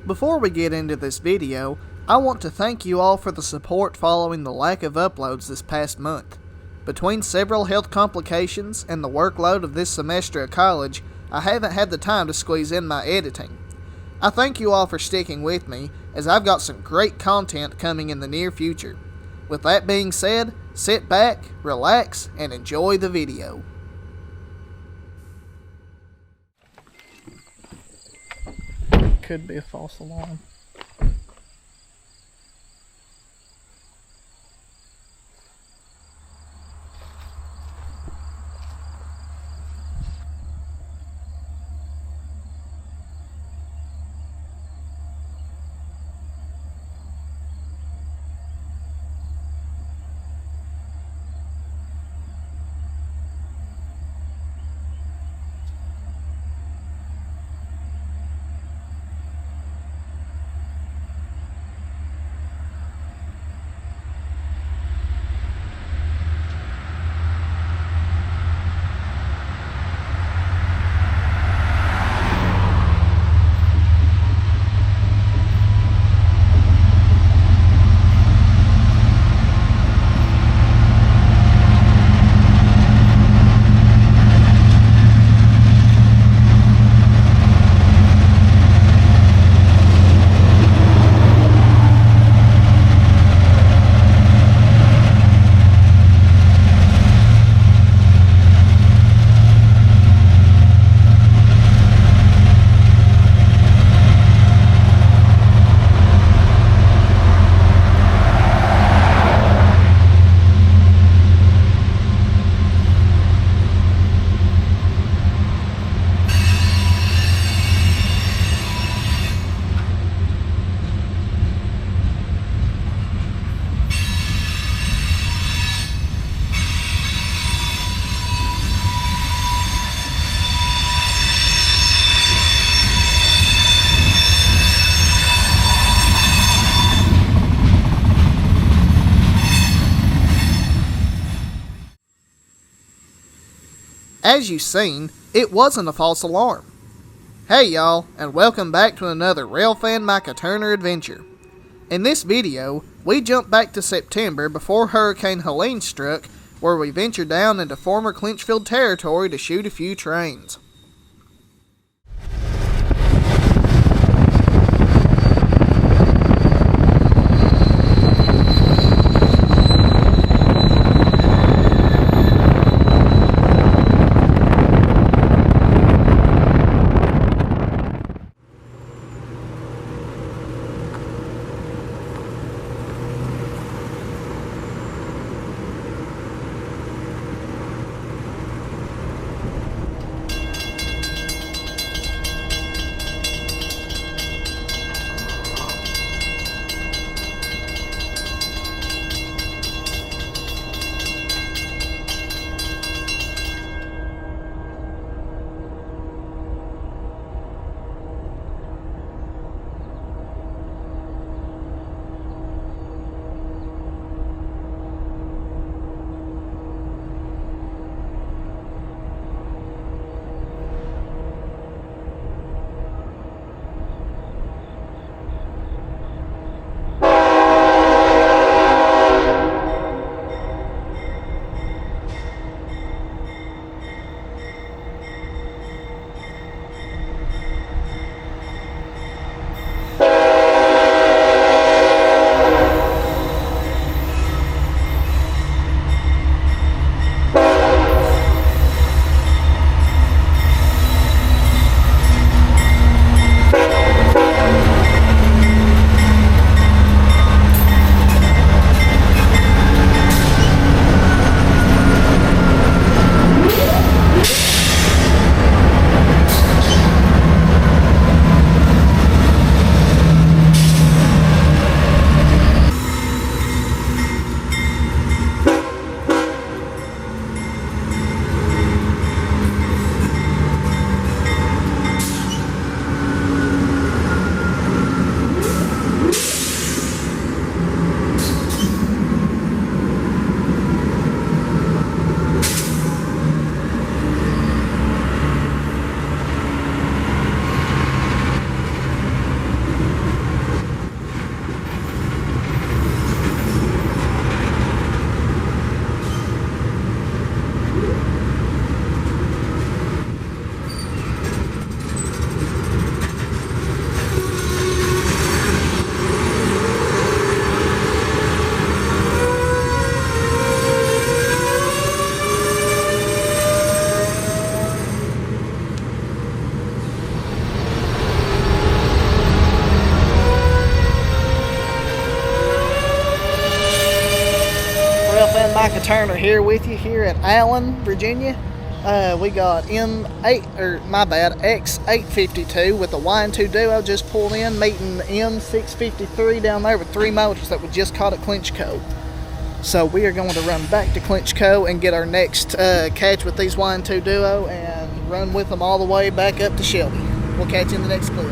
Before we get into this video, I want to thank you all for the support following the lack of uploads this past month. Between several health complications and the workload of this semester of college, I haven't had the time to squeeze in my editing. I thank you all for sticking with me, as I've got some great content coming in the near future. With that being said, sit back, relax, and enjoy the video. Could be a false alarm. As you've seen, it wasn't a false alarm. Hey y'all, and welcome back to another Railfan Micah Turner adventure. In this video, we jump back to September before Hurricane Helene struck, where we venture down into former Clinchfield territory to shoot a few trains. Turner here with you here at Allen, Virginia. We got X852 with the Y&2 Duo just pulled in, meeting M653 down there with 3 motors that we just caught at Clinchco. So we are going to run back to Clinchco and get our next catch with these Y&2 Duo and run with them all the way back up to Shelby. We'll catch you in the next clip.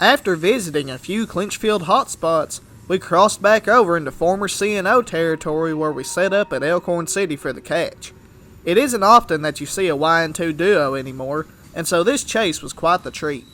After visiting a few Clinchfield hotspots, we crossed back over into former C&O territory where we set up at Elkhorn City for the catch. It isn't often that you see a Y&2 Duo anymore, and so this chase was quite the treat.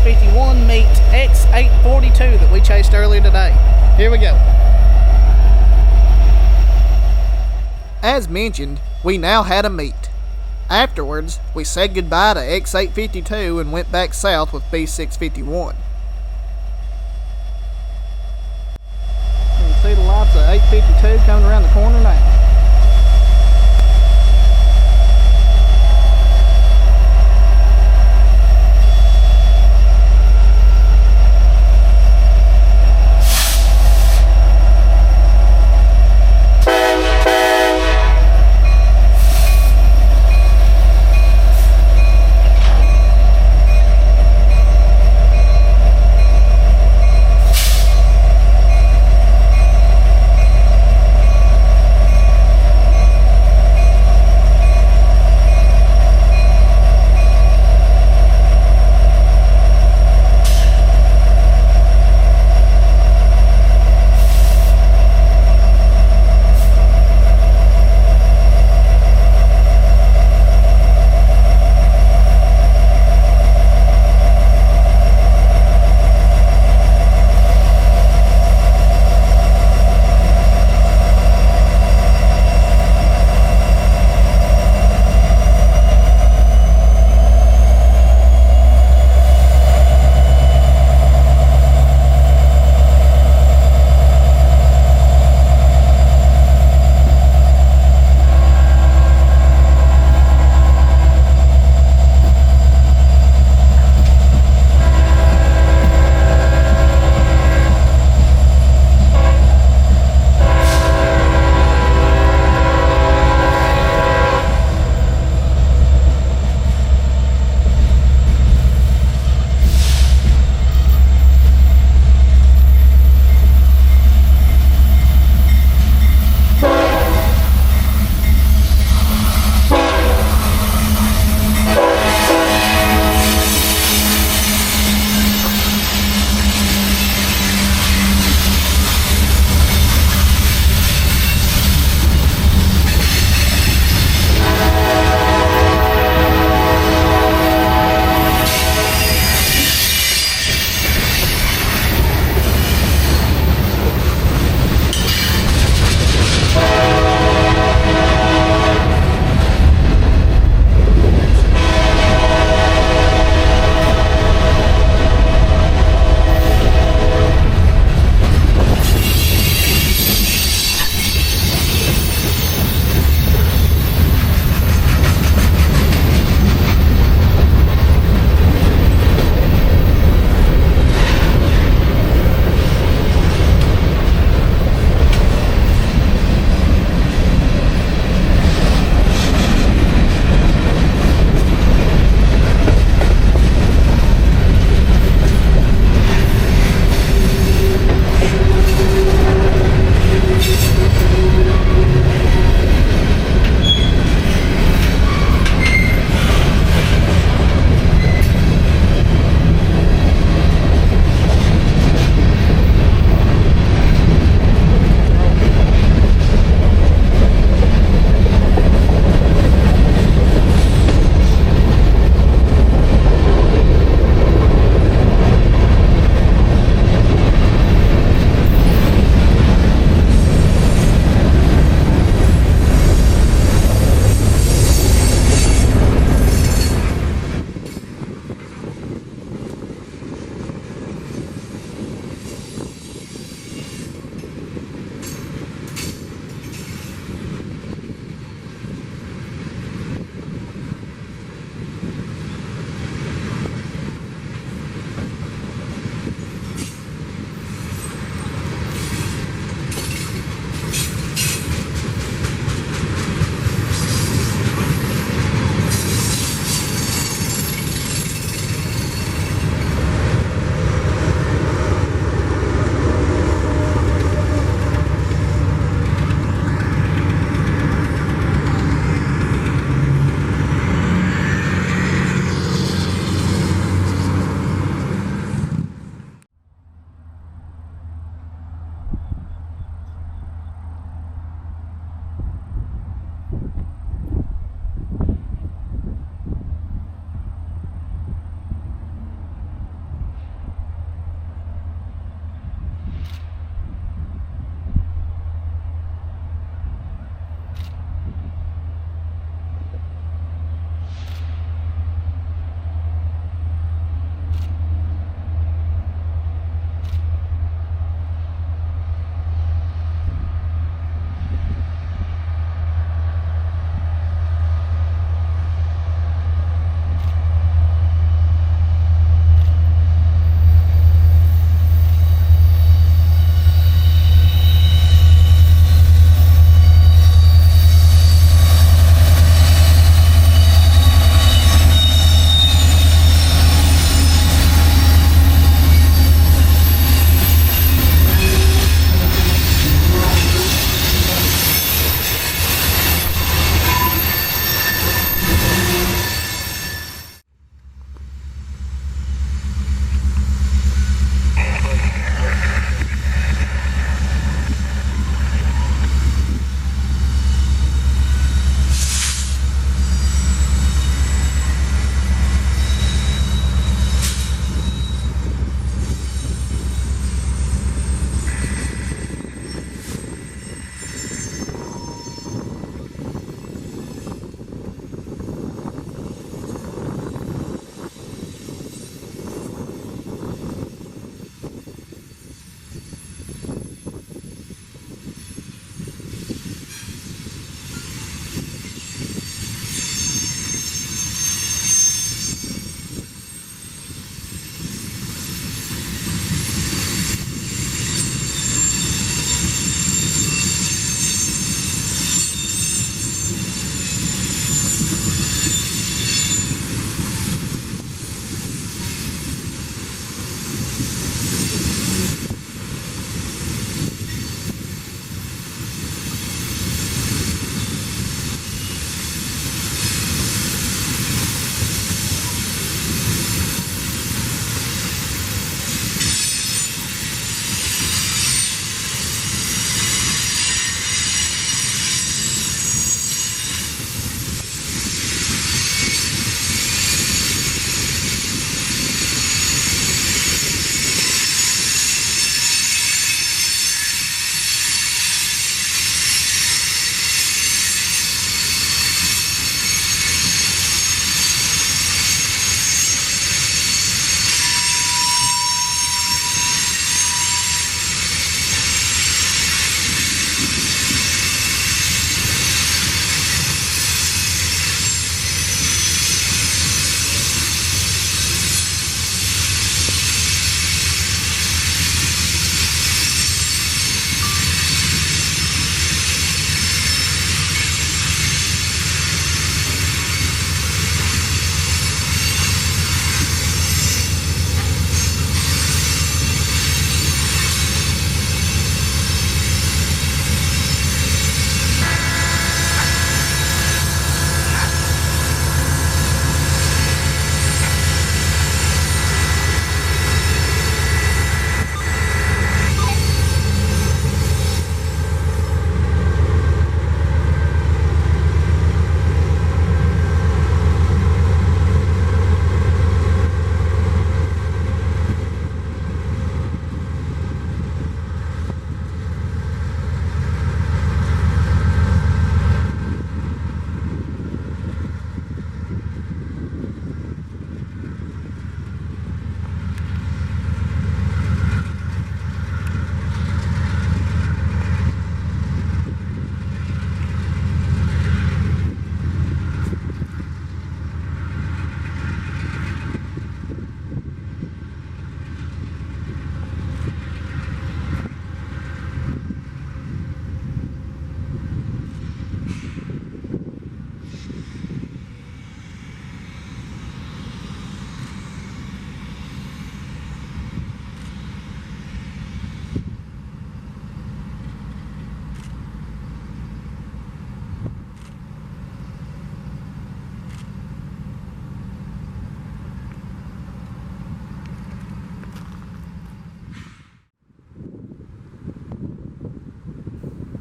B651 meet X842 that we chased earlier today. Here we go. As mentioned, we now had a meet. Afterwards, we said goodbye to X852 and went back south with B651. You can see the lights of 852 coming around the corner now.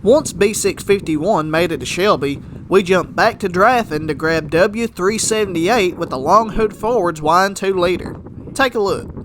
Once B651 made it to Shelby, we jumped back to Draffin to grab W378 with the long hood forwards Wine 2 liter. Take a look.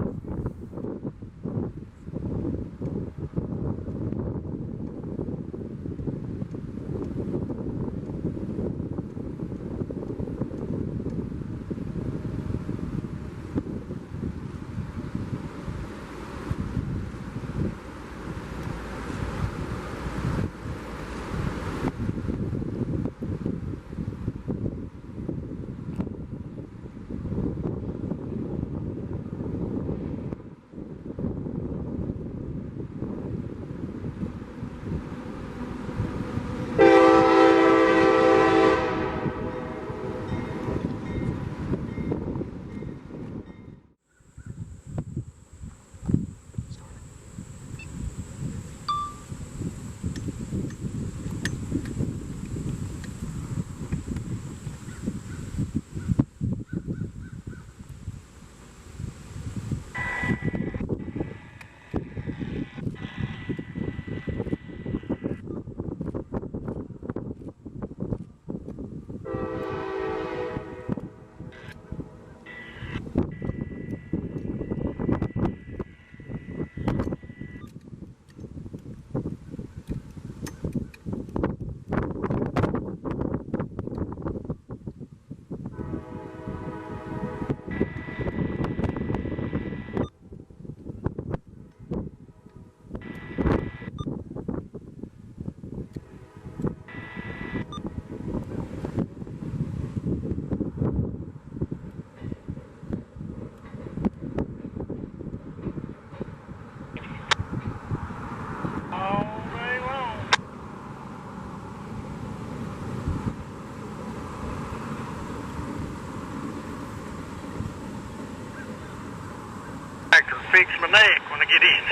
I can fix my neck when I get in.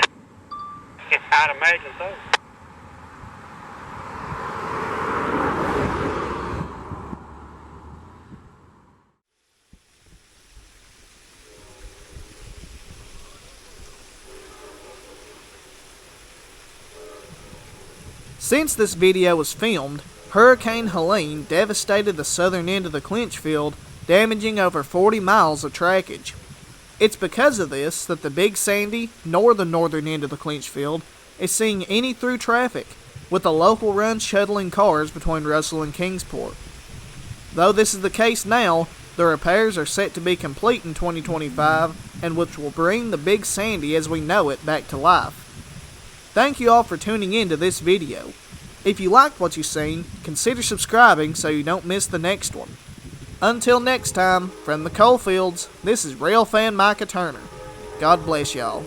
I'd imagine so. Since this video was filmed, Hurricane Helene devastated the southern end of the Clinch Field, damaging over 40 miles of trackage. It's because of this that the Big Sandy, nor the northern end of the Clinch Field, is seeing any through traffic, with the local run shuttling cars between Russell and Kingsport. Though this is the case now, the repairs are set to be complete in 2025, and which will bring the Big Sandy as we know it back to life. Thank you all for tuning in to this video. If you liked what you've seen, consider subscribing so you don't miss the next one. Until next time, from the Coalfields, this is Rail Fan Micah Turner. God bless y'all.